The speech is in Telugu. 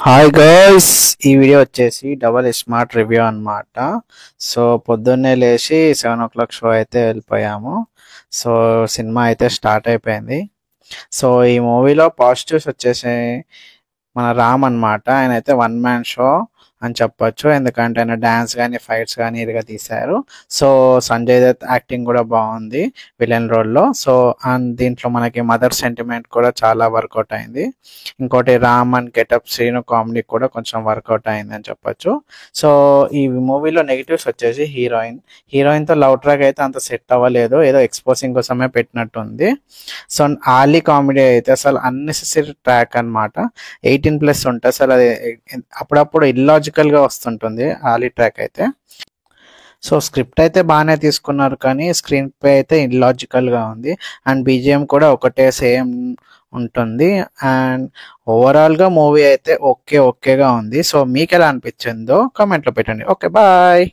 హాయ్ గైస్, ఈ వీడియో వచ్చేసి డబల్ స్మార్ట్ రివ్యూ అన్నమాట. సో పొద్దున్నే లేచి 7 o'clock షో అయితే వెళ్ళిపోయాము. సో సినిమా అయితే స్టార్ట్ అయిపోయింది. సో ఈ మూవీలో పాజిటివ్స్ వచ్చేసి మన రామ్ అన్నమాట. ఆయన అయితే వన్ మ్యాన్ షో అని చెప్పొచ్చు, ఎందుకంటే ఆయన డ్యాన్స్ కానీ ఫైట్స్ కానీ ఇదిగా తీశారు. సో సంజయ్ దత్ యాక్టింగ్ కూడా బాగుంది విలన్ రోల్లో. సో అండ్ దీంట్లో మనకి మదర్ సెంటిమెంట్ కూడా చాలా వర్కౌట్ అయింది. ఇంకోటి Ram and getup Srinu comedy కూడా కొంచెం వర్కౌట్ అయింది అని చెప్పొచ్చు. సో ఈ మూవీలో నెగిటివ్స్ వచ్చేసి హీరోయిన్తో లవ్ ట్రాక్ అయితే అంత సెట్ అవ్వలేదు, ఏదో ఎక్స్పోజింగ్ కోసమే పెట్టినట్టుంది. సో ఆలీ కామెడీ అయితే అసలు అన్నెసెసరీ ట్రాక్ అనమాట. 18+ ఉంటుంది అసలు. అది అప్పుడప్పుడు ఇల్లాజికల్గా వస్తుంటుంది ఆలీ ట్రాక్ అయితే. సో స్క్రిప్ట్ అయితే బాగానే తీసుకున్నారు, కానీ స్క్రీన్ ప్లే అయితే ఇల్లాజికల్గా ఉంది. అండ్ బీజిఎం కూడా ఒకటే సేమ్ ఉంటుంది. అండ్ ఓవరాల్గా మూవీ అయితే ఓకేగా ఉంది. సో మీకు ఎలా అనిపించిందో కామెంట్లో పెట్టండి. Okay, bye.